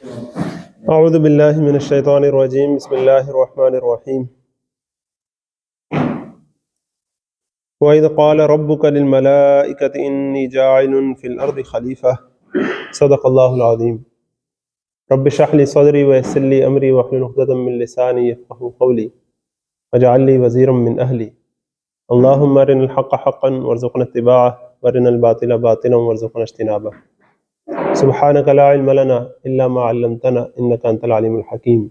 اعوذ باللہ من الشیطان الرجیم بسم اللہ الرحمن الرحیم وَإِذْ قَالَ رَبُّكَ لِلْمَلَائِكَةِ إِنِّي جَاعِلٌ فِي الْأَرْضِ خَلِيفَةً صدق اللہ العظیم۔ رب اشرح لي صدری ويسر لي امری واحلل عقدۃ من لسانی یفقهوا قولی واجعل لي وزیرا من اہلی اللهم ارنا الحق حقا وارزقنا اتباعه وارنا الباطل باطلا وارزقنا اجتنابه سبحانك لا علم لنا الا ما علمتنا انك انت العلیم الحکیم۔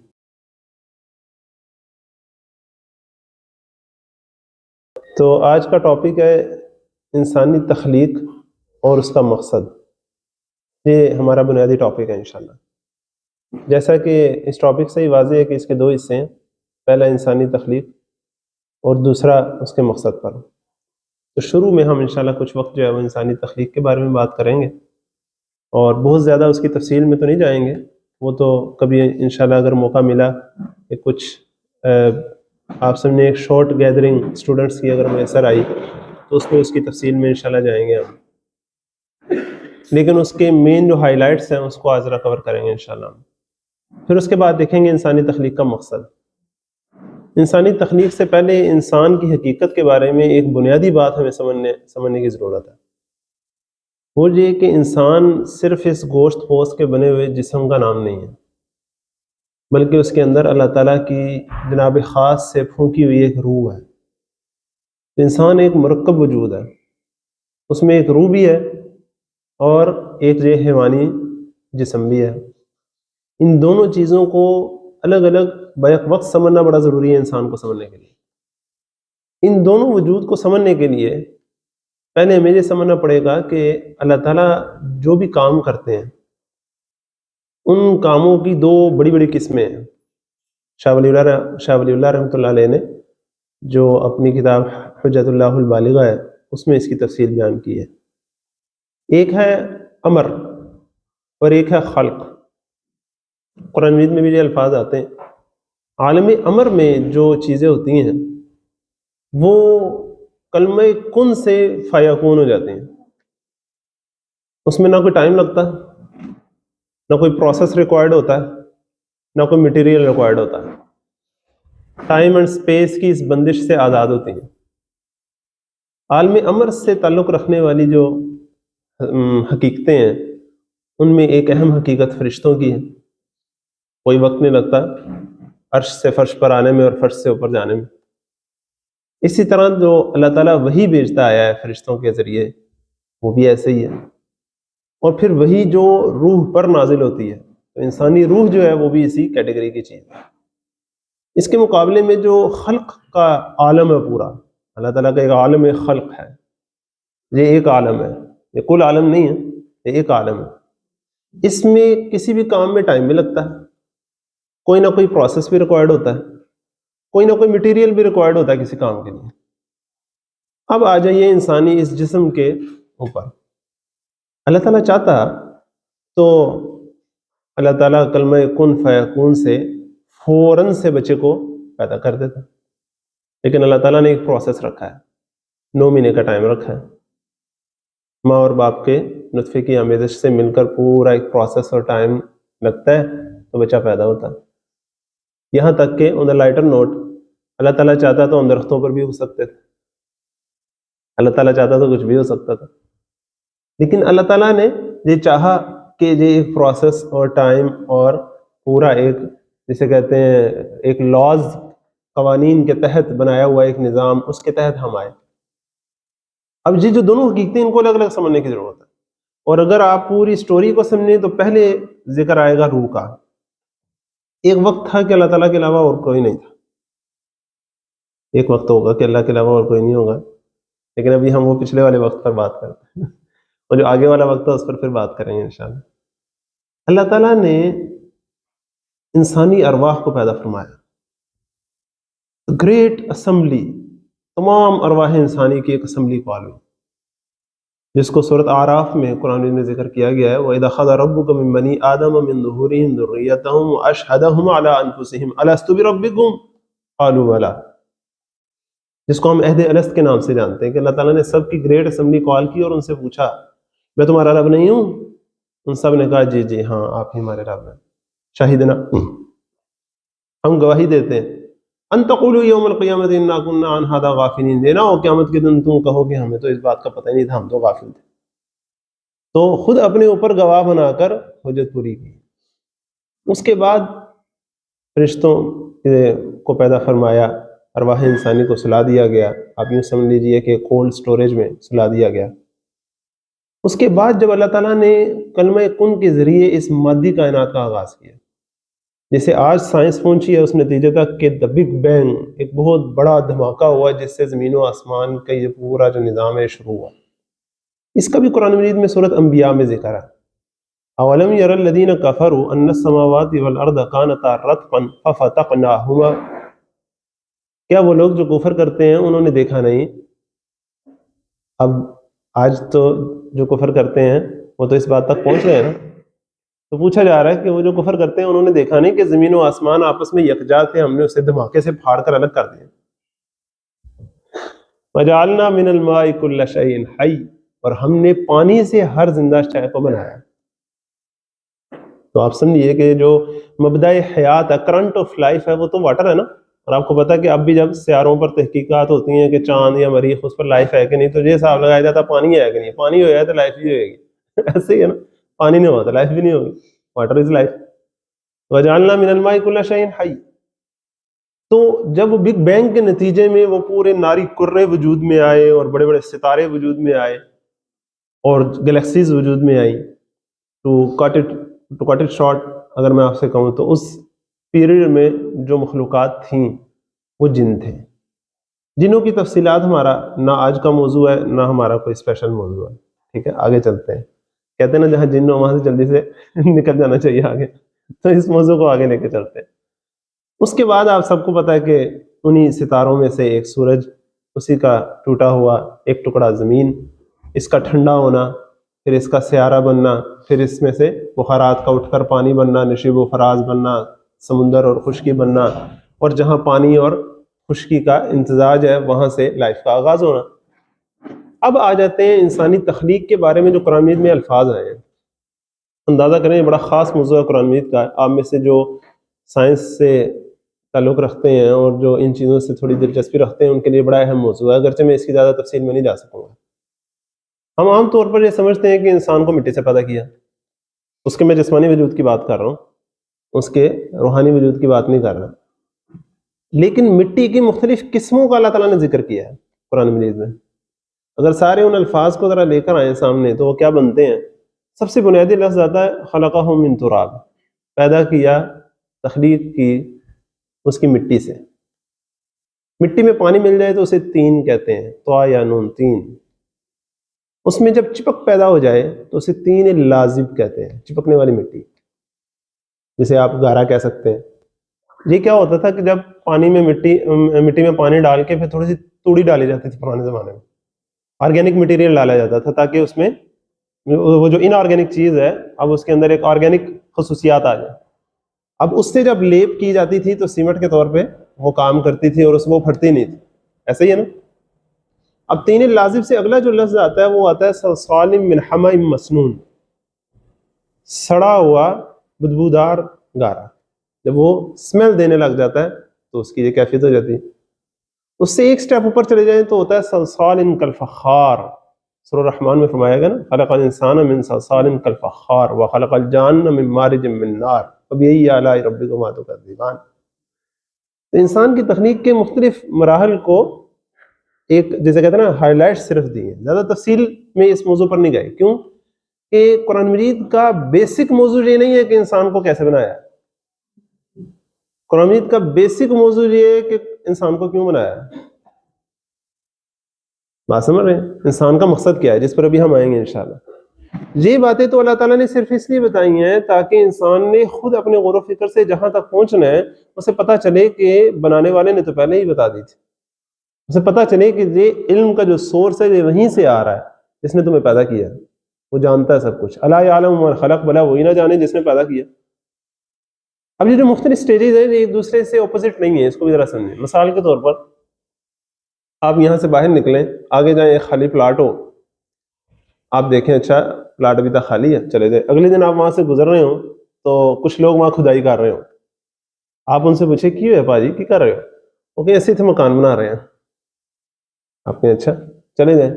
تو آج کا ٹاپک ہے انسانی تخلیق اور اس کا مقصد۔ یہ ہمارا بنیادی ٹاپک ہے انشاءاللہ۔ جیسا کہ اس ٹاپک سے ہی واضح ہے کہ اس کے دو حصے ہیں، پہلا انسانی تخلیق اور دوسرا اس کے مقصد پر۔ تو شروع میں ہم انشاءاللہ کچھ وقت جو ہے وہ انسانی تخلیق کے بارے میں بات کریں گے، اور بہت زیادہ اس کی تفصیل میں تو نہیں جائیں گے، وہ تو کبھی انشاءاللہ اگر موقع ملا کہ کچھ آپ سب نے ایک شارٹ گیدرنگ اسٹوڈنٹس کی اگر میسر آئی تو اس میں اس کی تفصیل میں انشاءاللہ جائیں گے ہم، لیکن اس کے مین جو ہائی لائٹس ہیں اس کو آج ذرا کور کریں گے انشاءاللہ ہم۔ پھر اس کے بعد دیکھیں گے انسانی تخلیق کا مقصد۔ انسانی تخلیق سے پہلے انسان کی حقیقت کے بارے میں ایک بنیادی بات ہمیں سمجھنے کی ضرورت ہے، وہ یہ کہ انسان صرف اس گوشت پوست کے بنے ہوئے جسم کا نام نہیں ہے، بلکہ اس کے اندر اللہ تعالیٰ کی جناب خاص سے پھونکی ہوئی ایک روح ہے۔ انسان ایک مرکب وجود ہے، اس میں ایک روح بھی ہے اور ایک جو حیوانی جسم بھی ہے۔ ان دونوں چیزوں کو الگ الگ بیک وقت سمجھنا بڑا ضروری ہے انسان کو سمجھنے کے لیے۔ ان دونوں وجود کو سمجھنے کے لیے پہلے ہمیں یہ سمجھنا پڑے گا کہ اللہ تعالیٰ جو بھی کام کرتے ہیں ان کاموں کی دو بڑی بڑی قسمیں ہیں۔ شاہ ولی اللہ رحمۃ اللہ علیہ نے جو اپنی کتاب حجت اللہ البالغہ ہے اس میں اس کی تفصیل بیان کی ہے۔ ایک ہے امر اور ایک ہے خلق۔ قرآن مجید میں بھی یہ الفاظ آتے ہیں۔ عالم امر میں جو چیزیں ہوتی ہیں وہ کلمہ کن سے فیکون ہو جاتے ہیں، اس میں نہ کوئی ٹائم لگتا، نہ کوئی پروسیس ریکوائرڈ ہوتا ہے، نہ کوئی مٹیریل ریکوائرڈ ہوتا ہے۔ ٹائم اینڈ سپیس کی اس بندش سے آزاد ہوتے ہیں۔ عالم امر سے تعلق رکھنے والی جو حقیقتیں ہیں ان میں ایک اہم حقیقت فرشتوں کی ہے۔ کوئی وقت نہیں لگتا عرش سے فرش پر آنے میں اور فرش سے اوپر جانے میں۔ اسی طرح جو اللہ تعالیٰ وحی بھیجتا آیا ہے فرشتوں کے ذریعے وہ بھی ایسے ہی ہے، اور پھر وہی جو روح پر نازل ہوتی ہے، تو انسانی روح جو ہے وہ بھی اسی کیٹیگری کی چیز ہے۔ اس کے مقابلے میں جو خلق کا عالم ہے پورا، اللہ تعالیٰ کا ایک عالم خلق ہے، یہ ایک عالم ہے، یہ کل عالم نہیں ہے، یہ ایک عالم ہے۔ اس میں کسی بھی کام میں ٹائم بھی لگتا ہے، کوئی نہ کوئی پروسیس بھی ریکوائرڈ ہوتا ہے، کوئی نہ کوئی مٹیریل بھی ریکوائرڈ ہوتا ہے کسی کام کے لیے۔ اب آ جائیے انسانی اس جسم کے اوپر۔ اللہ تعالیٰ چاہتا تو اللہ تعالیٰ کلمہ کن فیکون سے فوراً سے بچے کو پیدا کر دیتا، لیکن اللہ تعالیٰ نے ایک پروسیس رکھا ہے، 9 مہینے کا ٹائم رکھا ہے۔ ماں اور باپ کے نطفے کی آمیزش سے مل کر پورا ایک پروسیس اور ٹائم لگتا ہے تو بچہ پیدا ہوتا ہے۔ یہاں تک کہ آن دا لائٹر نوٹ اللہ تعالیٰ چاہتا تو ہم درختوں پر بھی ہو سکتے تھے، اللہ تعالیٰ چاہتا تو کچھ بھی ہو سکتا تھا، لیکن اللہ تعالیٰ نے یہ چاہا کہ یہ ایک پروسیس اور ٹائم اور پورا ایک جسے کہتے ہیں ایک لاز، قوانین کے تحت بنایا ہوا ایک نظام، اس کے تحت ہم آئے۔ اب یہ جو دونوں حقیقتیں ان کو الگ الگ سمجھنے کی ضرورت ہے، اور اگر آپ پوری سٹوری کو سمجھیں تو پہلے ذکر آئے گا روح کا۔ ایک وقت تھا کہ اللہ تعالیٰ کے علاوہ اور کوئی نہیں تھا، ایک وقت ہوگا کہ اللہ کے علاوہ اور کوئی نہیں ہوگا، لیکن ابھی ہم وہ پچھلے والے وقت پر بات کرتے ہیں، اور جو آگے والا وقت ہے اس پر پھر بات کریں گے انشاءاللہ۔ اللہ تعالیٰ نے انسانی ارواح کو پیدا فرمایا، گریٹ اسمبلی، تمام ارواح انسانی کی ایک اسمبلی کو عالم، جس کو سورۃ اعراف میں قرآن میں ذکر کیا گیا ہے، وَإِذْ أَخَذَ رَبُّكَ مِن بَنِي آدَمَ مِن ظُهُورِهِمْ ذُرِّيَّتَهُمْ وَأَشْهَدَهُمْ عَلَىٰ أَنفُسِهِمْ أَلَسْتُ بِرَبِّكُمْ قَالُوا بَلَىٰ، جس کو ہم عہد الست کے نام سے جانتے ہیں کہ اللہ تعالیٰ نے سب کی گریٹ اسمبلی کال کی اور ان سے پوچھا میں تمہارا رب نہیں ہوں؟ ان سب نے کہا جی جی ہاں آپ ہی ہمارے رب ہیں۔ شاہدنا، ہم گواہی دیتے ہیں، ان تقولوا یوم القیامت انا کنا عن ھذا غافلین، دینا ہو قیامت کے دن تم کہو کہ ہمیں تو اس بات کا پتہ ہی نہیں تھا، ہم تو غافل تھے. تو خود اپنے اوپر گواہ بنا کر حجت پوری کی. اس کے بعد فرشتوں کو پیدا فرمایا، ارواح انسانی کو سلا دیا گیا. آپ یوں سمجھ لیجئے کہ کولڈ سٹوریج میں سلا دیا گیا. اس کے بعد جب اللہ تعالیٰ نے کلمہ کن کے ذریعے اس مادی کائنات کا آغاز کیا، جیسے آج سائنس پہنچی ہے اس نتیجے تک کہ دا بگ بینگ، ایک بہت بڑا دھماکہ ہوا جس سے زمین و آسمان کا یہ پورا جو نظام ہے شروع ہوا. اس کا بھی قرآن مجید میں سورۃ انبیاء میں ذکر ہے. اولم یر الذین کفروا ان السماوات والارض کانتا رتقا ففتقناہما، کیا وہ لوگ جو کفر کرتے ہیں انہوں نے دیکھا نہیں؟ اب آج تو جو کفر کرتے ہیں وہ تو اس بات تک پہنچ گئے نا. تو پوچھا جا رہا ہے کہ وہ جو کفر کرتے ہیں انہوں نے دیکھا نہیں کہ زمین و آسمان آپس میں یکجا تھے، ہم نے اسے دھماکے سے پھاڑ کر الگ کر دیا. وجعلنا من الماء كل شيء حي، اور ہم نے پانی سے ہر زندہ شے کو بنایا. تو آپ سمجھیے کہ جو مبدأ حیات ہے، کرنٹ آف لائف ہے، وہ تو واٹر ہے نا. اور آپ کو پتا ہے کہ اب بھی جب سیاروں پر تحقیقات ہوتی ہیں کہ چاند یا مریخ اس پر لائف ہے کہ نہیں، تو یہ حساب لگایا جاتا پانی ہے کہ نہیں. پانی ہو جائے تو لائف بھی ہوئے گی. ایسے ہی ہے نا، پانی نہیں ہوا تو لائف بھی نہیں ہوگی. Water is life. وجعلنا من الماء كل شيء حي. تو جب بگ بینگ کے نتیجے میں وہ پورے ناری کرے وجود میں آئے اور بڑے بڑے ستارے وجود میں آئے اور گلیکسیز وجود میں آئی، ٹو کٹ اٹ شارٹ اگر میں آپ سے کہوں تو اس پیریڈ میں جو مخلوقات تھیں وہ جن تھے. جنوں کی تفصیلات ہمارا نہ آج کا موضوع ہے نہ ہمارا کوئی اسپیشل موضوع ہے. ٹھیک ہے، آگے چلتے ہیں. کہتے ہیں نا جہاں جن ہو وہاں سے جلدی سے نکل جانا چاہیے آگے. تو اس موضوع کو آگے لے کے چلتے ہیں. اس کے بعد آپ سب کو پتا ہے کہ انہی ستاروں میں سے ایک سورج، اسی کا ٹوٹا ہوا ایک ٹکڑا زمین، اس کا ٹھنڈا ہونا، پھر اس کا سیارہ بننا، پھر اس میں سے بخارات کا اٹھ کر پانی بننا، نشیب و فراز بننا، سمندر اور خشکی بننا، اور جہاں پانی اور خشکی کا امتزاج ہے وہاں سے لائف کا آغاز ہونا. اب آ جاتے ہیں انسانی تخلیق کے بارے میں جو قرآن مجید میں الفاظ آئے ہیں. اندازہ کریں یہ بڑا خاص موضوع ہے قرآن مجید کا. آپ میں سے جو سائنس سے تعلق رکھتے ہیں اور جو ان چیزوں سے تھوڑی دلچسپی رکھتے ہیں ان کے لیے بڑا اہم موضوع ہے، اگرچہ میں اس کی زیادہ تفصیل میں نہیں جا سکوں گا. ہم عام طور پر یہ سمجھتے ہیں کہ انسان کو مٹی سے پیدا کیا، اس کے میں جسمانی وجود کی بات کر رہا ہوں، اس کے روحانی وجود کی بات نہیں کر رہا. لیکن مٹی کی مختلف قسموں کا اللہ تعالیٰ نے ذکر کیا ہے قرآن مجید میں. اگر سارے ان الفاظ کو ذرا لے کر آئیں سامنے تو وہ کیا بنتے ہیں؟ سب سے بنیادی لفظ آتا ہے خلقہ من تراب، پیدا کیا، تخلیق کی اس کی مٹی سے. مٹی میں پانی مل جائے تو اسے تین کہتے ہیں، طا یا نون، تین. اس میں جب چپک پیدا ہو جائے تو اسے تین لازب کہتے ہیں، چپکنے والی مٹی، جسے آپ گارا کہہ سکتے ہیں. یہ کیا ہوتا تھا کہ جب پانی میں مٹی میں پانی ڈال کے پھر تھوڑی سی توڑی ڈالی جاتی تھی پرانے زمانے میں، آرگینک مٹیریل ڈالا جاتا تھا تاکہ اس میں وہ جو ان آرگینک چیز ہے اب اس کے اندر ایک آرگینک خصوصیات آ جائے. اب اس سے جب لیپ کی جاتی تھی تو سیمنٹ کے طور پہ وہ کام کرتی تھی اور اس وہ پھٹتی نہیں تھی. ایسا ہی ہے نا. اب تین لازم سے اگلا جو لفظ آتا ہے وہ آتا ہے صلصال من حمأ مسنون، سڑا ہوا بدبودار گارا. جب وہ اسمیل دینے لگ جاتا ہے تو اس کی یہ کیفیت ہو جاتی ہے. اس سے ایک سٹیپ اوپر چلے جائیں تو ہوتا ہے صلصال کالفخار. سورہ الرحمن میں فرمایا گیا نا، خلق الانسان من صلصال کالفخار وخلق الجان من مارج من نار فبأي آلاء ربكما تكذبان. انسان کی تخلیق کے مختلف مراحل کو ایک جیسے کہتے ہیں نا ہائی لائٹ صرف دی ہیں، زیادہ تفصیل میں اس موضوع پر نہیں گئے. کیوں کہ قرآن مجید کا بیسک موضوع یہ نہیں ہے کہ انسان کو کیسے بنایا. قرآن مجید کا بیسک موضوع یہ ہے کہ انسان کو کیوں بنایا. بات سمجھ رہے ہیں؟ انسان کا مقصد کیا ہے، جس پر ابھی ہم آئیں گے انشاءاللہ. یہ باتیں تو اللہ تعالیٰ نے صرف اس لیے بتائی ہیں تاکہ انسان نے خود اپنے غور و فکر سے جہاں تک پہنچنا ہے اسے پتہ چلے کہ بنانے والے نے تو پہلے ہی بتا دی تھی. اسے پتہ چلے کہ یہ علم کا جو سورس ہے یہ وہیں سے آ رہا ہے، جس نے تمہیں پیدا کیا ہے وہ جانتا ہے سب کچھ. الا یعلم من خلق، بھلا وہی نہ جانے جس نے پیدا کیا. اب یہ جو مختلف سٹیجز ہیں یہ ایک دوسرے سے اپوزٹ نہیں ہے، اس کو بھی ذرا سمجھیں. مثال کے طور پر آپ یہاں سے باہر نکلیں، آگے جائیں، ایک خالی پلاٹ ہو، آپ دیکھیں اچھا پلاٹ ابھی تک خالی ہے، چلے جائیں. اگلے دن آپ وہاں سے گزر رہے ہوں تو کچھ لوگ وہاں کھدائی کر رہے ہوں. آپ ان سے پوچھے کیوں ہے پاجی کی کر رہے ہو؟ وہ کہ ایسے تھے مکان بنا رہے ہیں. آپ نے اچھا چلے جائیں.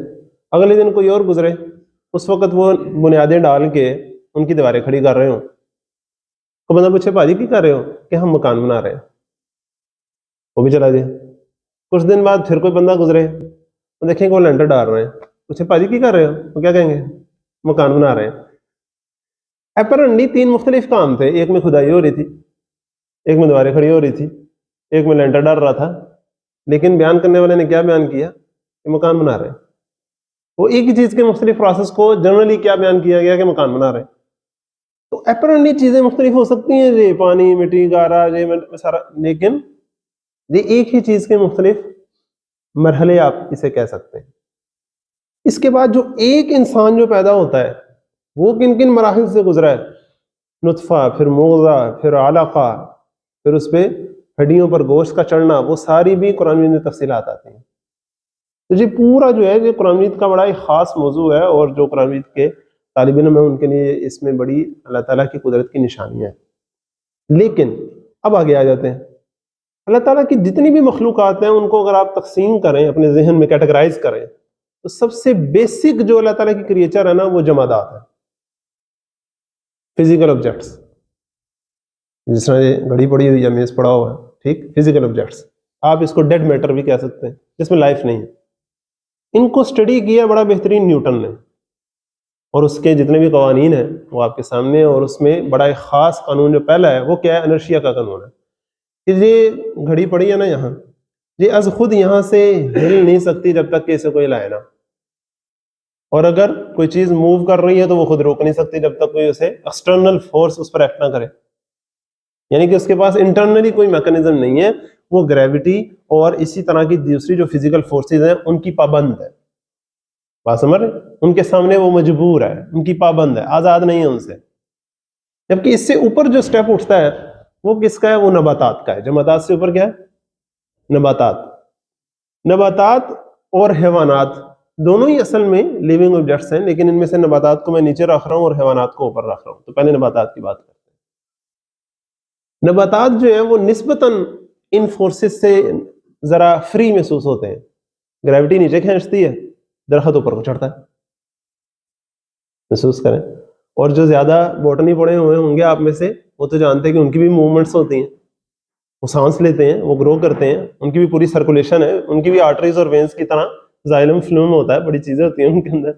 اگلے دن کوئی اور گزرے, اس وقت وہ بنیادیں ڈال کے ان کی دیواریں کھڑی کر رہے ہوں. تو بندہ پوچھے پاجی کی کر رہے ہو؟ کہ ہم مکان بنا رہے ہیں. وہ بھی چلا جائے. کچھ دن بعد پھر کوئی بندہ گزرے, وہ دیکھیں کہ وہ لینٹر ڈال رہے ہیں. پوچھے پاجی کی کر رہے ہو؟ وہ کیا کہیں گے؟ مکان بنا رہے ہیں. اپرنٹلی 3 مختلف کام تھے, ایک میں کھدائی ہو رہی تھی, ایک میں دیواریں کھڑی ہو رہی تھی, ایک میں لینٹر ڈال رہا تھا. لیکن بیان کرنے والے نے کیا بیان کیا کہ مکان بنا رہے ہیں. وہ ایک ہی چیز کے مختلف پروسیس کو جنرلی کیا بیان کیا گیا کہ مکان بنا رہے ہیں. تو اپرنٹلی چیزیں مختلف ہو سکتی ہیں, یہ پانی مٹی گارا یہ سارا, لیکن یہ ایک ہی چیز کے مختلف مرحلے آپ اسے کہہ سکتے ہیں. اس کے بعد جو ایک انسان جو پیدا ہوتا ہے وہ کن کن مراحل سے گزرا ہے, نطفہ, پھر موضع, پھر علقہ, پھر اس پہ ہڈیوں پر گوشت کا چڑھنا, وہ ساری بھی قرآن مجید میں تفصیلات آتی ہیں. تو یہ پورا جو ہے یہ قرآن مجید کا بڑا ایک خاص موضوع ہے, اور جو قرآن مجید کے طالب علم ہیں ان کے لیے اس میں بڑی اللہ تعالیٰ کی قدرت کی نشانیاں ہیں. لیکن اب آگے آ جاتے ہیں. اللہ تعالیٰ کی جتنی بھی مخلوقات ہیں ان کو اگر آپ تقسیم کریں, اپنے ذہن میں کیٹیگرائز کریں, تو سب سے بیسک جو اللہ تعالیٰ کی کریچر ہے نا وہ جمادات ہے, فزیکل آبجیکٹس. جس طرح یہ گھڑی پڑی ہوئی یا میز پڑا ہوا ہے, ٹھیک, فزیکل آبجیکٹس. آپ اس کو ڈیڈ میٹر بھی کہہ سکتے ہیں جس میں لائف نہیں ہے. ان کو اسٹڈی کیا بڑا بہترین نیوٹن نے, اور اس کے جتنے بھی قوانین ہیں وہ آپ کے سامنے ہیں. اور اس میں بڑا ایک خاص قانون جو پہلا ہے وہ کیا ہے, انرشیا کا قانون ہے. کہ یہ گھڑی پڑی ہے نا یہاں, یہ از خود یہاں سے ہل نہیں سکتی جب تک کہ اسے کوئی لائے نا. اور اگر کوئی چیز موو کر رہی ہے تو وہ خود روک نہیں سکتی جب تک کوئی اسے ایکسٹرنل فورس اس پر ایکٹ نہ کرے. یعنی کہ اس کے پاس انٹرنلی کوئی میکانزم نہیں ہے, وہ گریوٹی اور اسی طرح کی دوسری جو فزیکل فورسز ہیں ان کی پابند ہے. بات سمجھ رہے, ان کے سامنے وہ مجبور ہے, ان کی پابند ہے, آزاد نہیں ہے ان سے. جبکہ اس سے اوپر جو سٹیپ اٹھتا ہے وہ کس کا ہے, وہ نباتات کا ہے. جمادات سے اوپر کیا ہے, نباتات. نباتات اور حیوانات دونوں ہی اصل میں لیونگ آبجیکٹس ہیں, لیکن ان میں سے نباتات کو میں نیچے رکھ رہا ہوں اور حیوانات کو اوپر رکھ رہا ہوں. تو پہلے نباتات کی بات کرتے ہیں. نباتات جو ہیں وہ نسبتاً ان فورسز سے ذرا فری محسوس ہوتے ہیں. گریوٹی نیچے کھینچتی ہے, درخت اوپر کو چڑھتا ہے. محسوس کریں. اور جو زیادہ بوٹنی پڑے ہوئے ہوں گے آپ میں سے, وہ تو جانتے ہیں کہ ان کی بھی موومنٹس ہوتی ہیں, وہ سانس لیتے ہیں, وہ گرو کرتے ہیں, ان کی بھی پوری سرکولیشن ہے, ان کی بھی آرٹریز اور وینز کی طرح زائلم فلوم ہوتا ہے, بڑی چیزیں ہوتی ہیں ان کے اندر.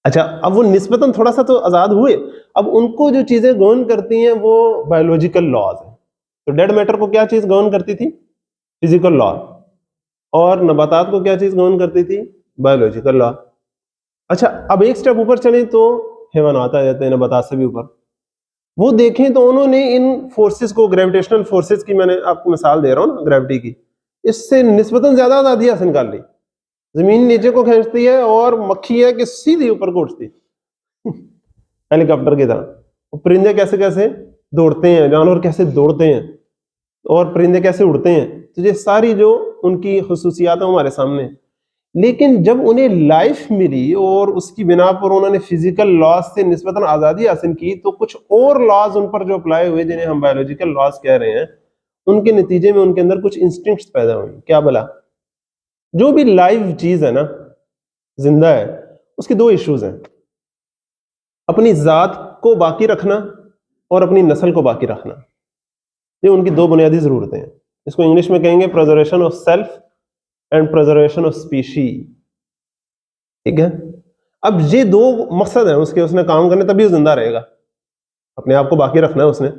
اچھا, اب وہ نسبتاً تھوڑا سا تو آزاد ہوئے. اب ان کو جو چیزیں گورن کرتی ہیں وہ بایولوجیکل لاز ہیں. تو ڈیڈ میٹر کو کیا چیز گورن کرتی تھی, فزیکل لا, اور نباتات کو کیا چیز گورن کرتی تھی, بایولوجیکل لا. اچھا, اب ایک سٹیپ اوپر چلیں تو حیوانات آ جاتے ہیں, نباتات سے بھی اوپر. وہ دیکھیں تو انہوں نے ان فورسز کو, گریویٹیشنل فورسز کی میں نے آپ کو مثال دے رہا ہوں نا, گریوٹی کی, اس سے نسبتاً زیادہ آزادی حاصل کر لی. زمین نیچے کو کھینچتی ہے اور مکھی ہے کہ سیدھی اوپر کو اٹھتی ہیلی کاپٹر کی طرح. پرندے کیسے کیسے دوڑتے ہیں, جانور کیسے دوڑتے ہیں, اور پرندے کیسے اڑتے ہیں. تو یہ ساری جو ان کی خصوصیات ہیں ہمارے سامنے. لیکن جب انہیں لائف ملی اور اس کی بنا پر انہوں نے فزیکل لاز سے نسبتاً آزادی حاصل کی, تو کچھ اور لاز ان پر جو اپلائی ہوئے جنہیں ہم بایولوجیکل لاز کہہ رہے ہیں, ان کے نتیجے میں ان کے اندر کچھ انسٹنکٹس پیدا ہوئے. کیا بلا, جو بھی لائیو چیز ہے نا, زندہ ہے, اس کے 2 ایشوز ہیں, اپنی ذات کو باقی رکھنا اور اپنی نسل کو باقی رکھنا. یہ ان کی 2 بنیادی ضرورتیں ہیں. اس کو انگلش میں کہیں گے preservation of self and preservation of species. ٹھیک ہے. اب یہ 2 مقصد ہیں اس کے, اس نے کام کرنے تبھی وہ زندہ رہے گا. اپنے آپ کو باقی رکھنا ہے اس نے,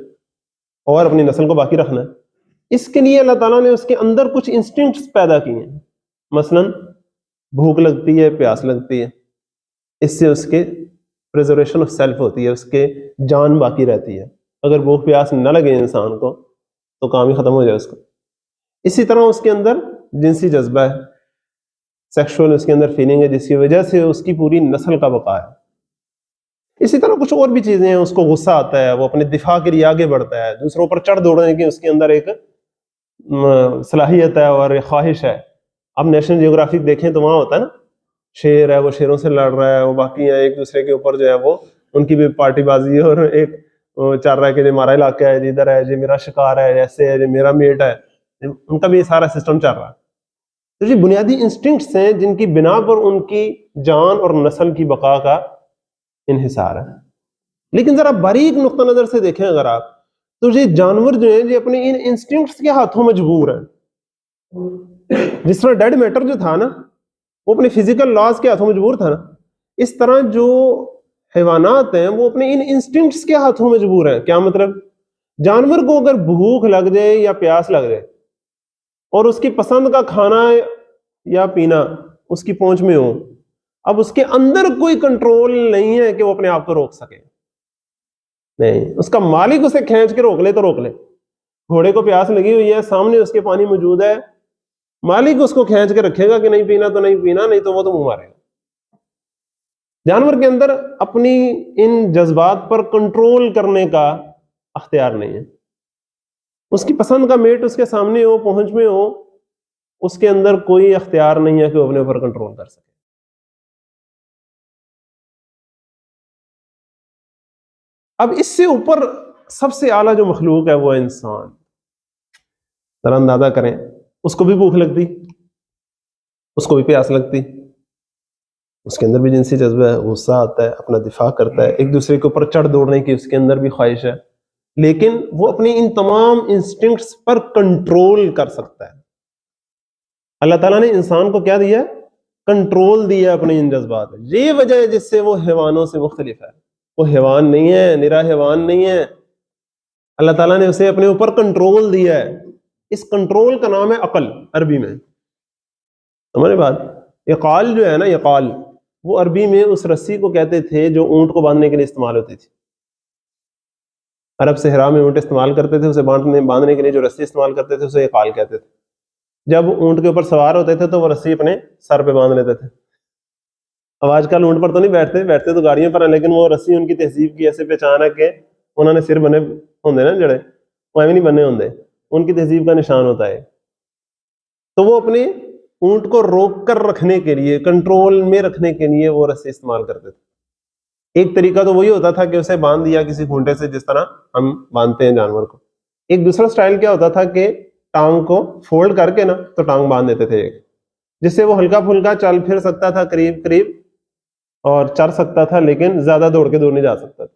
اور اپنی نسل کو باقی رکھنا ہے. اس کے لیے اللہ تعالیٰ نے اس کے اندر کچھ انسٹنکٹس پیدا کیے ہیں. مثلا بھوک لگتی ہے, پیاس لگتی ہے, اس سے اس کے پرزرویشن آف سیلف ہوتی ہے, اس کے جان باقی رہتی ہے. اگر بھوک پیاس نہ لگے انسان کو تو کام ہی ختم ہو جائے اس کا. اسی طرح اس کے اندر جنسی جذبہ ہے, سیکشول اس کے اندر فیلنگ ہے, جس کی وجہ سے اس کی پوری نسل کا بقا ہے. اسی طرح کچھ اور بھی چیزیں ہیں, اس کو غصہ آتا ہے, وہ اپنے دفاع کے لیے آگے بڑھتا ہے, دوسروں پر چڑھ دوڑنے کی اس کے اندر ایک صلاحیت ہے اور ایک خواہش ہے. اب نیشنل جیوگرافک دیکھیں تو وہاں ہوتا ہے نا, شیر ہے, وہ شیروں سے لڑ رہا ہے, وہ باقی ہیں ایک دوسرے کے اوپر جو ہے وہ ان کی بھی پارٹی بازی ہے، اور ایک چل رہا ہے کہ جی ہمارا علاقہ ہے، جی ادھر ہے، جی میرا شکار ہے، ایسے ہے، جی میرا میٹ ہے، ان کا بھی سارا سسٹم چل رہا ہے۔ تو یہ بنیادی انسٹنکٹس ہیں جن کی بنا پر ان کی جان اور نسل کی بقا کا انحصار ہے۔ لیکن ذرا باریک نقطہ نظر سے دیکھیں اگر آپ، تو یہ جانور جو ہیں یہ اپنے ان انسٹنکٹس کے ہاتھوں مجبور ہیں۔ جس طرح ڈیڈ میٹر جو تھا نا وہ اپنے فزیکل لاز کے ہاتھوں مجبور تھا نا، اس طرح جو حیوانات ہیں وہ اپنے ان انسٹنکٹس کے ہاتھوں مجبور ہیں۔ کیا مطلب؟ جانور کو اگر بھوک لگ جائے یا پیاس لگ جائے اور اس کی پسند کا کھانا یا پینا اس کی پہنچ میں ہو، اب اس کے اندر کوئی کنٹرول نہیں ہے کہ وہ اپنے آپ کو روک سکے، نہیں، اس کا مالک اسے کھینچ کے روک لے تو روک لے۔ گھوڑے کو پیاس لگی ہوئی ہے، سامنے اس کے پانی موجود ہے، مالک اس کو کھینچ کے رکھے گا کہ نہیں پینا تو نہیں پینا، نہیں تو وہ تو منہ مارے گا۔ جانور کے اندر اپنی ان جذبات پر کنٹرول کرنے کا اختیار نہیں ہے۔ اس کی پسند کا میٹ اس کے سامنے ہو، پہنچ میں ہو، اس کے اندر کوئی اختیار نہیں ہے کہ وہ اپنے اوپر کنٹرول کر سکے۔ اب اس سے اوپر سب سے اعلیٰ جو مخلوق ہے وہ انسان۔ ذرا اندازہ کریں، اس کو بھی بھوک لگتی، اس کو بھی پیاس لگتی، اس کے اندر بھی جنسی جذبہ ہے، غصہ آتا ہے، اپنا دفاع کرتا ہے، ایک دوسرے کے اوپر چڑھ دوڑنے کی اس کے اندر بھی خواہش ہے، لیکن وہ اپنی ان تمام انسٹنکٹس پر کنٹرول کر سکتا ہے۔ اللہ تعالیٰ نے انسان کو کیا دیا؟ کنٹرول دیا اپنے ان جذبات۔ یہ وجہ ہے جس سے وہ حیوانوں سے مختلف ہے۔ وہ حیوان نہیں ہے، نرا حیوان نہیں ہے، اللہ تعالیٰ نے اسے اپنے اوپر کنٹرول دیا ہے۔ اس کنٹرول کا نام ہے عقل عربی میں، سمجھ بات؟ یقال جو ہے نا، یقال، وہ عربی میں اس رسی کو کہتے تھے جو اونٹ کو باندھنے کے لیے استعمال ہوتی تھی۔ عرب صحرا میں اونٹ استعمال کرتے تھے، اسے باندھنے کے لیے جو رسی استعمال کرتے تھے اسے یقال کہتے تھے۔ جب اونٹ کے اوپر سوار ہوتے تھے تو وہ رسی اپنے سر پہ باندھ لیتے تھے۔ اب آج کل اونٹ پر تو نہیں بیٹھتے تو گاڑیوں پر ہیں، لیکن وہ رسی ان کی تہذیب کی ایسے پہچان ہے کہ انہوں نے سر بنے ہوندے نا جڑے، وہ ایویں نہیں بنے ہوندے، ان کی تہذیب کا نشان ہوتا ہے۔ تو وہ اپنے اونٹ کو روک کر رکھنے کے لیے، کنٹرول میں رکھنے کے لیے وہ رسی استعمال کرتے تھے۔ ایک طریقہ تو وہی ہوتا تھا کہ اسے باندھ دیا کسی کھونٹے سے، جس طرح ہم باندھتے ہیں جانور کو۔ ایک دوسرا سٹائل کیا ہوتا تھا کہ ٹانگ کو فولڈ کر کے نا تو ٹانگ باندھ دیتے تھے ایک، جس سے وہ ہلکا پھلکا چل پھر سکتا تھا قریب اور چل سکتا تھا، لیکن زیادہ دوڑ کے دور نہیں جا سکتا تھا۔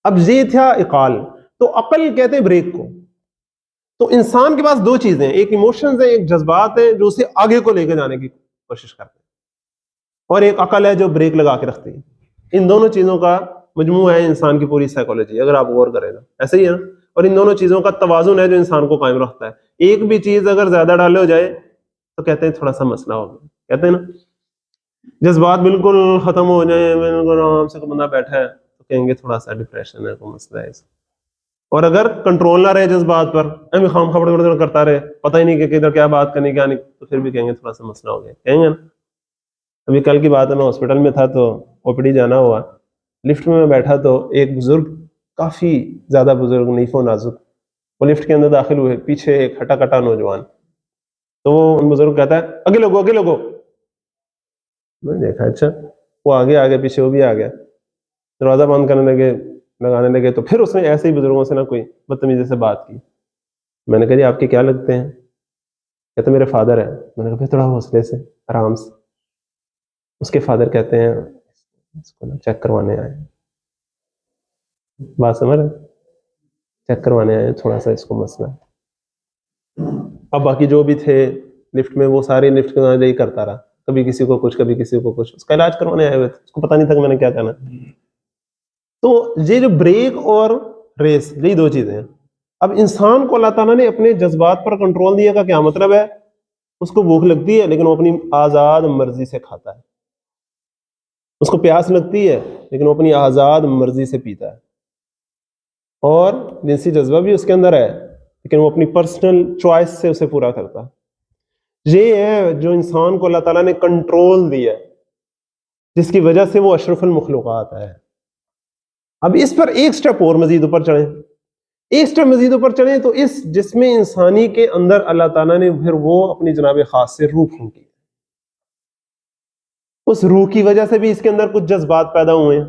اب یہ تھا عقال۔ تو عقل کہتے ہیں بریک کو۔ تو انسان کے پاس دو چیزیں ہیں، ایک ایموشنز ہیں، ایک جذبات ہیں جو اسے آگے کو لے کے جانے کی کوشش کرتے ہیں، اور ایک عقل ہے جو بریک لگا کے رکھتی ہے۔ ان دونوں چیزوں کا مجموعہ ہے انسان کی پوری سائیکالوجی، اگر آپ غور کریں نا، ایسے ہی ہے نا۔ اور ان دونوں چیزوں کا توازن ہے جو انسان کو قائم رکھتا ہے۔ ایک بھی چیز اگر زیادہ ڈالے ہو جائے تو کہتے ہیں تھوڑا سا مسئلہ ہو گیا، کہتے ہیں نا جذبات بالکل ختم ہو جائیں، بالکل آرام سے بندہ بیٹھا ہے تو کہیں گے تھوڑا سا ڈپریشن ہے، کوئی مسئلہ ہے۔ اور اگر کنٹرول نہ رہے جذبات پر، خام خبر کرتا رہے، پتہ ہی نہیں کہ کدھر کیا بات کرنی کیا نہیں، تو پھر بھی کہیں گے تھوڑا سا مسئلہ ہو گیا، کہیں گے نا۔ ابھی کل کی بات ہے، میں ہاسپٹل میں تھا تو او پی ڈی جانا ہوا، لفٹ میں بیٹھا تو ایک بزرگ، کافی زیادہ بزرگ، نیف و نازک، وہ لفٹ کے اندر داخل ہوئے، پیچھے ایک ہٹا کٹا نوجوان، تو وہ ان بزرگ کہتا ہے آگے لوگو۔ میں نے دیکھا اچھا، وہ آگے پیچھے وہ بھی آ گیا، دروازہ بند کرنے لگانے لگے، تو پھر اس نے ایسے ہی بزرگوں سے نہ کوئی بدتمیزی سے بات کی۔ میں نے کہا جی آپ کے کیا لگتے ہیں؟ کہتے میرے فادر ہے۔ میں نے کہا پھر تھوڑا حوصلے سے، آرام سے۔ اس کے فادر کہتے ہیں اس کو چیک کروانے آئے، بات سمجھ رہے، چیک کروانے آئے، تھوڑا سا اس کو مسئلہ ہے۔ اب باقی جو بھی تھے لفٹ میں، وہ سارے لفٹ کے یہی کرتا رہا، کبھی کسی کو کچھ، کبھی کسی کو کچھ، اس کا علاج کروانے آئے ہوئے تھے، اس کو پتہ نہیں تھا کہ میں نے کیا کہنا۔ تو یہ جو بریک اور ریس، یہی دو چیزیں ہیں۔ اب انسان کو اللہ تعالیٰ نے اپنے جذبات پر کنٹرول دیا کا کیا مطلب ہے؟ اس کو بھوک لگتی ہے لیکن وہ اپنی آزاد مرضی سے کھاتا ہے، اس کو پیاس لگتی ہے لیکن وہ اپنی آزاد مرضی سے پیتا ہے، اور جنسی جذبہ بھی اس کے اندر ہے لیکن وہ اپنی پرسنل چوائس سے اسے پورا کرتا ہے۔ یہ ہے جو انسان کو اللہ تعالیٰ نے کنٹرول دیا ہے، جس کی وجہ سے وہ اشرف المخلوقات ہے۔ اب اس پر ایک سٹیپ اور مزید اوپر چڑھیں، تو اس جسم انسانی کے اندر اللہ تعالیٰ نے پھر وہ اپنی جناب خاص سے روح پھونکی۔ اس روح کی وجہ سے بھی اس کے اندر کچھ جذبات پیدا ہوئے ہیں.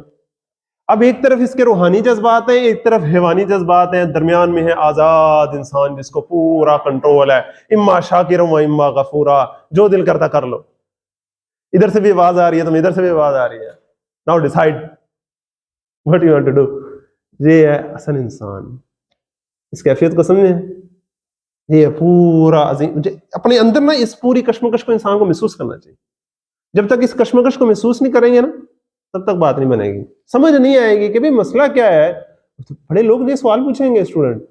اب ایک طرف اس کے روحانی جذبات ہیں، ایک طرف حیوانی جذبات ہیں، درمیان میں ہے آزاد انسان جس کو پورا کنٹرول ہے، اما شاکرا و اما غفورا، جو دل کرتا کر لو. ادھر سے بھی آواز آ رہی ہے، تم ادھر سے بھی آواز آ رہی ہے، now decide what you want to do. یہ ہے اصل انسان. اس کیفیت کو سمجھیں، یہ پورا عظیم. اپنے اندر نا اس پوری کشمکش کو انسان کو محسوس کرنا چاہیے. جب تک اس کشمکش کو محسوس نہیں کریں گے نا تب تک بات نہیں بنے گی، سمجھ نہیں آئے گی کہ بھئی مسئلہ کیا ہے. بڑے لوگ یہ سوال پوچھیں گے اسٹوڈنٹ،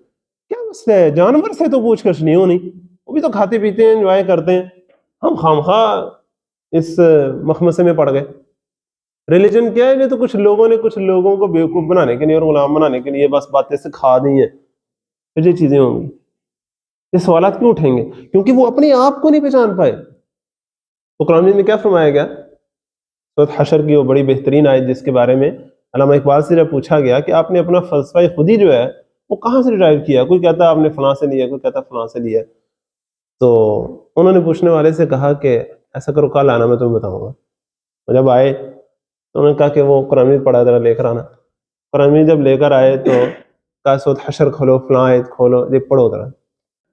کیا مسئلہ ہے؟ جانور سے تو پوچھ کچھ نہیں ہونی، وہ بھی تو کھاتے پیتے ہیں، انجوائے کرتے ہیں، ہم خامخواہ اس مخمصے میں پڑ گئے. ریلیجن کیا ہے؟ یہ تو کچھ لوگوں نے کچھ لوگوں کو بیوقوف بنانے کے لیے اور غلام بنانے کے لیے بس باتیں سکھا دی ہیں، پھر یہ چیزیں ہوں گی. یہ سوالات کیوں اٹھیں گے؟ کیونکہ وہ اپنے آپ کو نہیں پہچان پائے. تو قرآن میں کیا فرمایا گیا؟ سورۃ حشر کی وہ بڑی بہترین آیت جس کے بارے میں علامہ اقبال سے جب پوچھا گیا کہ آپ نے اپنا فلسفہ خودی جو ہے وہ کہاں سے ڈرائیو کیا، کوئی کہتا آپ نے فلاں سے لیا، کوئی کہتا فلاں سے لیا. تو انہوں نے پوچھنے والے سے کہا کہ ایسا کرو کل آنا، میں تمہیں بتاؤں گا. جب آئے تو انہوں نے کہا کہ وہ قرآن مجید پڑھا ذرا لے کر آنا. قرآن مجید جب لے کر آئے تو کہا سورۃ حشر کھولو، فلاں آیت کھولو، یہ پڑھو ذرا.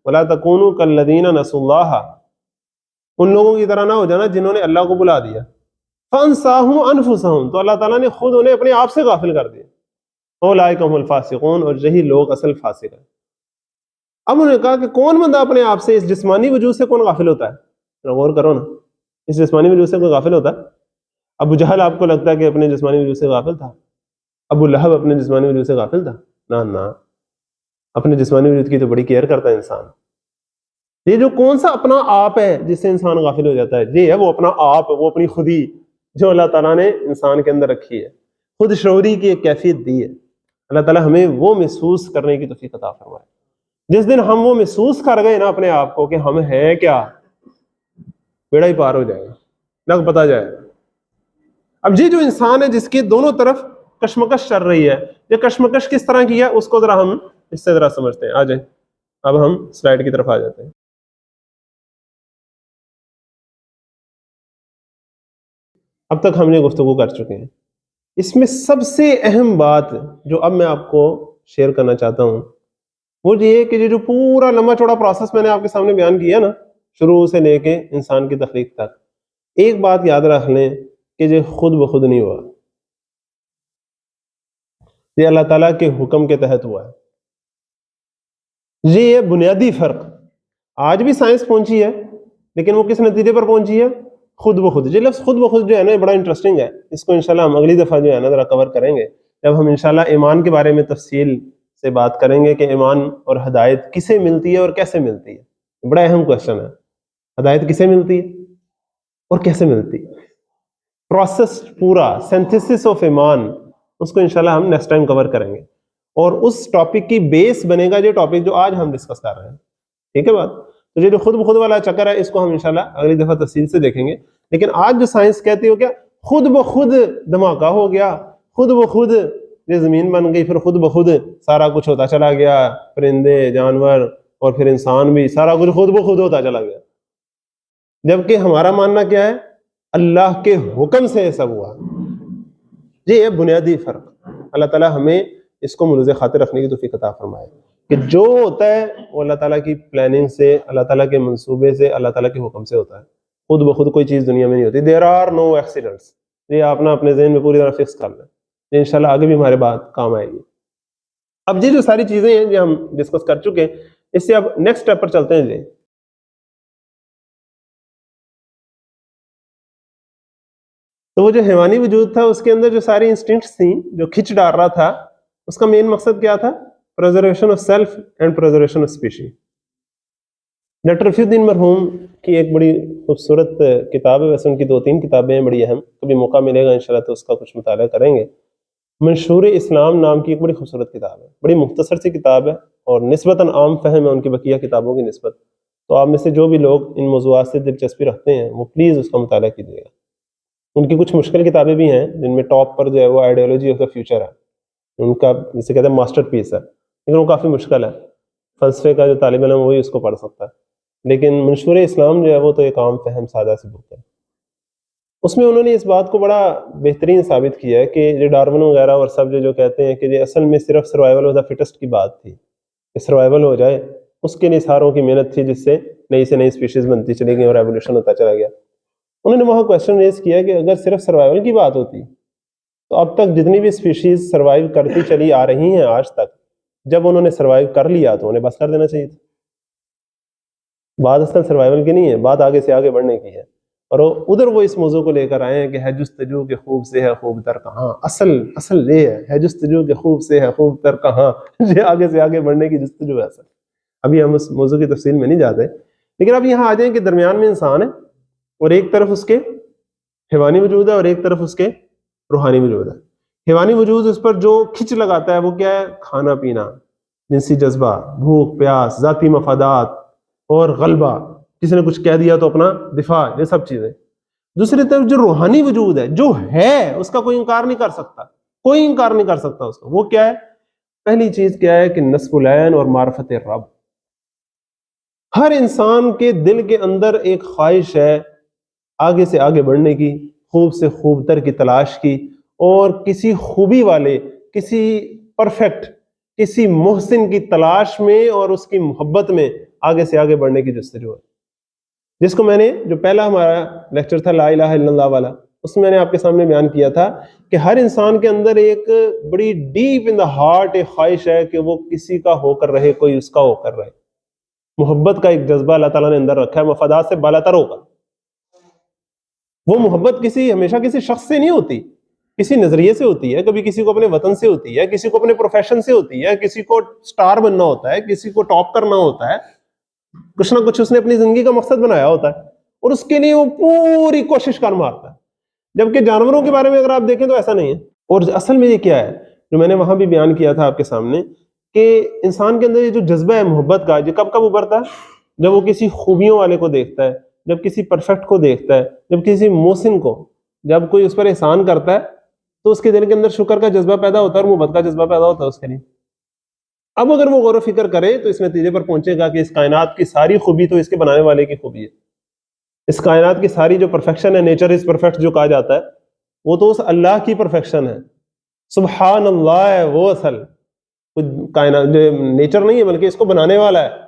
وَلَا تَكُونُوا كَالَّذِينَ نَسُوا اللَّهَ، ان لوگوں کی طرح نہ ہو جانا جنہوں نے اللہ کو بلا دیا. فَأَنسَاهُمْ أَنفُسَهُمْ، تو اللہ تعالیٰ نے خود انہیں اپنے آپ سے غافل کر دیا. اولئک هم الفاسقون، اور یہی لوگ اصل فاسق ہیں. اب انہوں نے کہا کہ کون بندہ اپنے آپ سے، اس جسمانی وجود سے کون غافل ہوتا ہے؟ غور کرو نا، اس جسمانی وجود سے کوئی غافل ہوتا ہے؟ ابو جہل آپ کو لگتا ہے کہ اپنے جسمانی وجود سے غافل تھا؟ ابو لہب اپنے جسمانی وجود سے غافل تھا؟ نہ، اپنے جسمانی وجود کی تو بڑی کیئر کرتا ہے انسان. یہ جو کون سا اپنا آپ ہے جس سے انسان غافل ہو جاتا ہے؟ یہ ہے وہ اپنا آپ، وہ اپنی خودی جو اللہ تعالیٰ نے انسان کے اندر رکھی ہے. خود شعوری کی ایک کیفیت دی ہے. اللہ تعالیٰ ہمیں وہ محسوس کرنے کی توفیق عطا فرمائے. جس دن ہم وہ محسوس کر گئے نا اپنے آپ کو کہ ہم ہیں کیا، بیڑا ہی پار ہو جائے گا، لگ پتا جائے. اب یہ جو انسان ہے جس کی دونوں طرف کشمکش چل رہی ہے، یہ کشمکش کس طرح کی ہے اس کو ذرا ہم اس سے ذرا سمجھتے ہیں. آ جائیں، اب ہم سلائیڈ کی طرف آ جاتے ہیں. اب تک ہم نے گفتگو کر چکے ہیں. اس میں سب سے اہم بات جو اب میں آپ کو شیئر کرنا چاہتا ہوں وہ یہ ہے کہ یہ جو پورا لمبا چوڑا پروسیس میں نے آپ کے سامنے بیان کیا نا، شروع سے لے کے انسان کی تخلیق تک، ایک بات یاد رکھ لیں کہ یہ خود بخود نہیں ہوا، یہ اللہ تعالیٰ کے حکم کے تحت ہوا ہے. یہ ہے بنیادی فرق. آج بھی سائنس پہنچی ہے لیکن وہ کس نتیجے پر پہنچی ہے؟ خود بخود. یہ لفظ خود بخود جو ہے نا بڑا انٹرسٹنگ ہے. اس کو انشاءاللہ ہم اگلی دفعہ جو ہے نا ذرا کور کریں گے جب ہم انشاءاللہ ایمان کے بارے میں تفصیل سے بات کریں گے کہ ایمان اور ہدایت کسے ملتی ہے اور کیسے ملتی ہے. بڑا اہم کوشچن ہے. ہدایت کسے ملتی ہے اور کیسے ملتی ہے؟ پروسیس پورا سینتھسس آف ایمان، اس کو انشاءاللہ ہم نیکسٹ ٹائم کور کریں گے، اور اس ٹاپک کی بیس بنے گا یہ ٹاپک جو آج ہم ڈسکس کر رہے ہیں. ٹھیک ہے بات؟ تو یہ جو خود بخود والا چکر ہے اس کو ہم انشاءاللہ اگلی دفعہ تفصیل سے دیکھیں گے. لیکن آج جو سائنس کہتی ہو کیا خود بخود دھماکہ ہو گیا، خود بخود یہ زمین بن گئی، پھر خود بخود سارا کچھ ہوتا چلا گیا، پرندے، جانور اور پھر انسان بھی، سارا کچھ خود بخود ہوتا چلا گیا. جبکہ ہمارا ماننا کیا ہے؟ اللہ کے حکم سے یہ سب ہوا. یہ ہے بنیادی فرق. اللہ تعالیٰ ہمیں اس کو ملوز خاطر رکھنے کی توفیق عطا فرمائے کہ جو ہوتا ہے وہ اللہ تعالیٰ کی پلاننگ سے، اللہ تعالیٰ کے منصوبے سے، اللہ تعالیٰ کے حکم سے ہوتا ہے. خود بخود کوئی چیز دنیا میں نہیں ہوتی. There are no accidents. یہ آپ نا اپنے ذہن میں پوری طرح فکس کر لیں، یہ انشاءاللہ آگے بھی ہمارے بات کام آئے گی. اب یہ جو ساری چیزیں ہیں جو ہم ڈسکس کر چکے ہیں، اس سے اب نیکسٹ اسٹیپ پر چلتے ہیں. تو وہ جو حیوانی وجود تھا اس کے اندر جو ساری انسٹنکٹس تھیں جو کھچ ڈال رہا تھا، اس کا مین مقصد کیا تھا؟ Preservation of self and preservation of species. Doctor Rafi الدین مرحوم کی ایک بڑی خوبصورت کتاب ہے، ویسے ان کی 2-3 کتابیں ہیں بڑی اہم، کبھی موقع ملے گا انشاءاللہ تو اس کا کچھ مطالعہ کریں گے. منشور اسلام نام کی ایک بڑی خوبصورت کتاب ہے، بڑی مختصر سی کتاب ہے اور نسبتاً عام فہم ہے ان کی بقیہ کتابوں کی نسبت. تو آپ میں سے جو بھی لوگ ان موضوعات سے دلچسپی رکھتے ہیں وہ پلیز اس کا مطالعہ کیجیے گا. ان کی کچھ مشکل کتابیں بھی ہیں جن میں ٹاپ پر جو ہے وہ آئیڈیالوجی آف دا فیوچر ہے، ان کا جسے کہتے ہیں ماسٹر پیس ہے، لیکن وہ کافی مشکل ہے. فلسفے کا جو طالب علم وہی اس کو پڑھ سکتا ہے. لیکن منشور اسلام جو ہے وہ تو ایک عام فہم سادہ سی بک ہے. اس میں انہوں نے اس بات کو بڑا بہترین ثابت کیا ہے کہ یہ ڈارون وغیرہ اور سب جو کہتے ہیں کہ یہ اصل میں صرف سروائیول آف دا فٹسٹ کی بات تھی، کہ سروائیول ہو جائے، اس کے لیے ساروں کی محنت تھی جس سے نئی سے نئی اسپیشیز بنتی چلی گئی اور ایولیوشن ہوتا چلا گیا۔ انہوں نے وہاں کویسچن ریز کیا کہ اگر صرف سروائیول کی بات ہوتی تو اب تک جتنی بھی اسپیشیز سروائیو کرتی چلی آ رہی ہیں آج تک، جب انہوں نے سروائیو کر لیا تو انہیں بس کر دینا چاہیے تھا۔ بات اصل سروائیول کی نہیں ہے، بات آگے سے آگے بڑھنے کی ہے، اور ادھر وہ اس موضوع کو لے کر آئے ہیں کہ ہے جستجو کے خوب سے ہے خوب تر کہاں۔ اصل یہ ہے جستجو کے خوب سے ہے خوب تر کہاں، یہ آگے سے آگے بڑھنے کی جستجو ہے اصل۔ ابھی ہم اس موضوع کی تفصیل میں نہیں جاتے، لیکن اب یہاں آ جائیں کہ درمیان میں انسان ہے، اور ایک طرف اس کے حیوانی وجود ہے اور ایک طرف اس کے روحانی وجود ہے۔ حیوانی وجود اس پر جو کھچ لگاتا ہے وہ کیا ہے؟ کھانا پینا، جنسی جذبہ، بھوک پیاس، ذاتی مفادات اور غلبہ، کسی نے کچھ کہہ دیا تو اپنا دفاع، یہ سب چیزیں۔ دوسری طرف جو روحانی وجود ہے، جو ہے، اس کا کوئی انکار نہیں کر سکتا، کوئی انکار نہیں کر سکتا اس کا۔ وہ کیا ہے؟ پہلی چیز کیا ہے کہ نصب العین اور معرفت رب۔ ہر انسان کے دل کے اندر ایک خواہش ہے آگے سے آگے بڑھنے کی، خوب سے خوب تر کی تلاش کی، اور کسی خوبی والے، کسی پرفیکٹ، کسی محسن کی تلاش میں اور اس کی محبت میں آگے سے آگے بڑھنے کی جستجو ہے، جس کو میں نے جو پہلا ہمارا لیکچر تھا لا الہ الا اللہ والا، اس میں نے آپ کے سامنے بیان کیا تھا کہ ہر انسان کے اندر ایک بڑی ڈیپ ان دا ہارٹ ایک خواہش ہے کہ وہ کسی کا ہو کر رہے، کوئی اس کا ہو کر رہے۔ محبت کا ایک جذبہ اللہ تعالیٰ نے اندر رکھا ہے، مفادات سے بالاتر ہوگا۔ وہ محبت ہمیشہ کسی شخص سے نہیں ہوتی، کسی نظریے سے ہوتی ہے، کبھی کسی کو اپنے وطن سے ہوتی ہے، کسی کو اپنے پروفیشن سے ہوتی ہے، کسی کو سٹار بننا ہوتا ہے، کسی کو ٹاپ کرنا ہوتا ہے، کچھ نہ کچھ اس نے اپنی زندگی کا مقصد بنایا ہوتا ہے، اور اس کے لیے وہ پوری کوشش کر مارتا ہے۔ جبکہ جانوروں کے بارے میں اگر آپ دیکھیں تو ایسا نہیں ہے۔ اور اصل میں یہ کیا ہے جو میں نے وہاں بھی بیان کیا تھا آپ کے سامنے، کہ انسان کے اندر یہ جو جذبہ ہے محبت کا، یہ کب کب ابھرتا ہے؟ جب وہ کسی خوبیوں والے کو دیکھتا ہے، جب کسی پرفیکٹ کو دیکھتا ہے، جب کسی محسن کو، جب کوئی اس پر احسان کرتا ہے تو اس کے دل کے اندر شکر کا جذبہ پیدا ہوتا ہے اور محبت کا جذبہ پیدا ہوتا ہے اس کے لیے۔ اب اگر وہ غور و فکر کرے تو اس نتیجے پر پہنچے گا کہ اس کائنات کی ساری خوبی تو اس کے بنانے والے کی خوبی ہے۔ اس کائنات کی ساری جو پرفیکشن ہے، نیچر از پرفیکٹ جو کہا جاتا ہے، وہ تو اس اللہ کی پرفیکشن ہے۔ سبحان اللہ ہے وہ اصل کائنات، جو نیچر نہیں ہے بلکہ اس کو بنانے والا ہے۔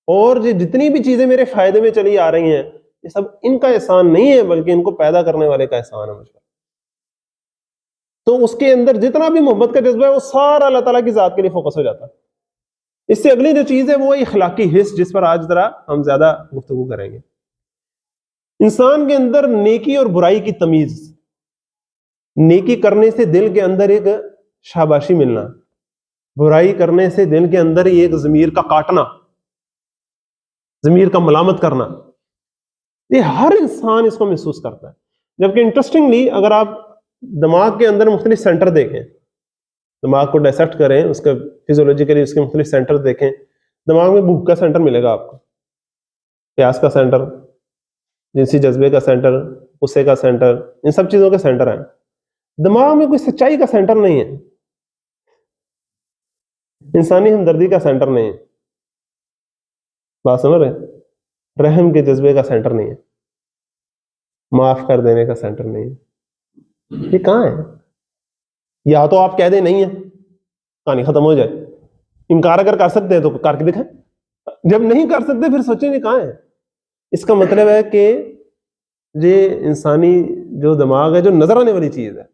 اور جتنی بھی چیزیں میرے فائدے میں چلی آ رہی ہیں، یہ سب ان کا احسان نہیں ہے بلکہ ان کو پیدا کرنے والے کا احسان ہے مجھ پر۔ تو اس کے اندر جتنا بھی محبت کا جذبہ ہے وہ سارا اللہ تعالیٰ کی ذات کے لیے فوکس ہو جاتا ہے۔ اس سے اگلی جو چیز ہے وہ اخلاقی حس، جس پر آج ذرا ہم زیادہ گفتگو کریں گے۔ انسان کے اندر نیکی اور برائی کی تمیز، نیکی کرنے سے دل کے اندر ایک شاباشی ملنا، برائی کرنے سے دل کے اندر ایک ضمیر کا کاٹنا، ضمیر کا ملامت کرنا، یہ ہر انسان اس کو محسوس کرتا ہے۔ جبکہ انٹرسٹنگلی اگر آپ دماغ کے اندر مختلف سینٹر دیکھیں، دماغ کو ڈائسیکٹ کریں، اس کے فیزیولوجیکلی اس کے مختلف سینٹر دیکھیں، دماغ میں بھوک کا سینٹر ملے گا آپ کو، پیاس کا سینٹر، جنسی جذبے کا سینٹر، غصے کا سینٹر، ان سب چیزوں کے سینٹر ہیں۔ دماغ میں کوئی سچائی کا سینٹر نہیں ہے، انسانی ہمدردی کا سینٹر نہیں ہے، بات سمجھ رہے؟ رحم کے جذبے کا سینٹر نہیں ہے، معاف کر دینے کا سینٹر نہیں ہے۔ یہ کہاں ہے؟ یا تو آپ کہہ دیں نہیں ہے، کہانی ختم ہو جائے۔ انکار اگر کر سکتے ہیں تو کر کے دکھائیں، جب نہیں کر سکتے پھر سوچیں یہ کہاں ہے۔ اس کا مطلب ہے کہ یہ انسانی جو دماغ ہے جو نظر آنے والی چیز ہے،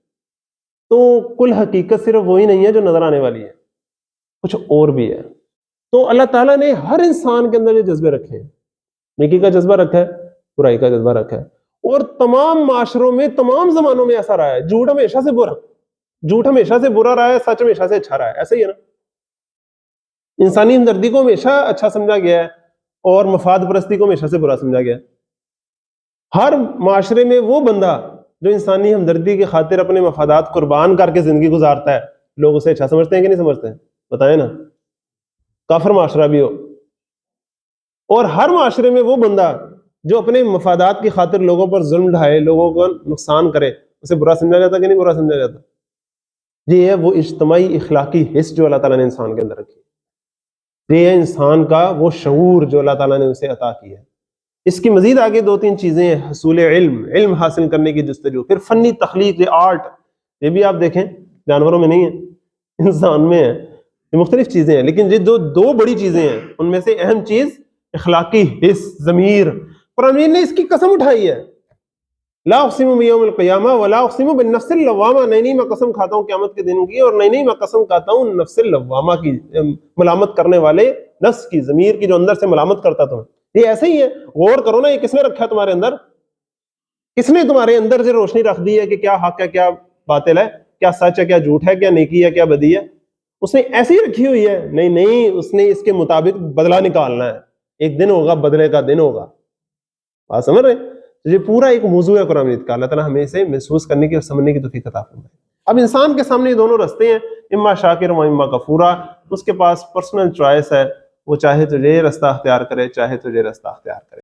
تو کل حقیقت صرف وہی نہیں ہے جو نظر آنے والی ہے، کچھ اور بھی ہے۔ تو اللہ تعالیٰ نے ہر انسان کے اندر یہ جذبے رکھے ہیں، نیکی کا جذبہ رکھا ہے، برائی کا جذبہ رکھا ہے، اور تمام معاشروں میں تمام زمانوں میں ایسا رہا ہے۔ جھوٹ ہمیشہ سے برا رہا ہے، سچ ہمیشہ سے اچھا رہا ہے، ایسا ہی ہے نا۔ انسانی ہمدردی کو ہمیشہ اچھا سمجھا گیا ہے اور مفاد پرستی کو ہمیشہ سے برا سمجھا گیا ہے۔ ہر معاشرے میں وہ بندہ جو انسانی ہمدردی کی خاطر اپنے مفادات قربان کر کے زندگی گزارتا ہے، لوگ اسے اچھا سمجھتے ہیں کہ نہیں سمجھتے ہیں؟ بتائیں نا، کافر معاشرہ بھی ہو۔ اور ہر معاشرے میں وہ بندہ جو اپنے مفادات کی خاطر لوگوں پر ظلم ڈھائے، لوگوں کو نقصان کرے، اسے برا سمجھا جاتا کہ نہیں برا سمجھا جاتا؟ یہ ہے وہ اجتماعی اخلاقی حس جو اللہ تعالیٰ نے انسان کے اندر رکھی، یہ ہے انسان کا وہ شعور جو اللہ تعالیٰ نے اسے عطا کیا ہے۔ اس کی مزید آگے 2-3 چیزیں ہیں، حصول علم حاصل کرنے کی جستجو، پھر فنی تخلیق، آرٹ، یہ بھی آپ دیکھیں جانوروں میں نہیں ہے، انسان میں ہے، یہ مختلف چیزیں ہیں، لیکن یہ دو بڑی چیزیں ہیں، ان میں سے اہم چیز اخلاقی حس، ضمیر۔ قرآن مجید نے اس کی قسم اٹھائی ہے، لا اقسم بیوم القیامہ ولا اقسم بالنفس اللوامہ، نہیں میں قسم کھاتا ہوں قیامت کے دن کی، اور نہیں میں قسم کھاتا ہوں نفس اللوامہ کی، ملامت کرنے والے نفس کی، ضمیر کی، جو اندر سے ملامت کرتا تمہیں۔ یہ ایسے ہی ہے، غور کرو نا، یہ کس نے رکھا ہے تمہارے اندر؟ کس نے تمہارے اندر سے روشنی رکھ دی ہے کہ کیا حق ہے کیا باطل ہے، کیا سچ ہے کیا جھوٹ ہے، کیا نیکی ہے کیا بدی ہے؟ اس نے ایسی ہی رکھی ہوئی ہے؟ نہیں، اس نے اس کے مطابق بدلہ نکالنا ہے، ایک دن ہوگا، بدلے کا دن ہوگا۔ بات سمجھ رہے؟ یہ پورا ایک موضوع ہے قرآن مجید کا، اللہ تعالیٰ ہمیں اسے محسوس کرنے کی اور سمجھنے کی توفیق عطا فرمائے۔ اب انسان کے سامنے یہ دونوں رستے ہیں، اما شاکر و اما کفورا، اس کے پاس پرسنل چوائس ہے، وہ چاہے تو یہ رستہ اختیار کرے، چاہے تو یہ رستہ اختیار کرے۔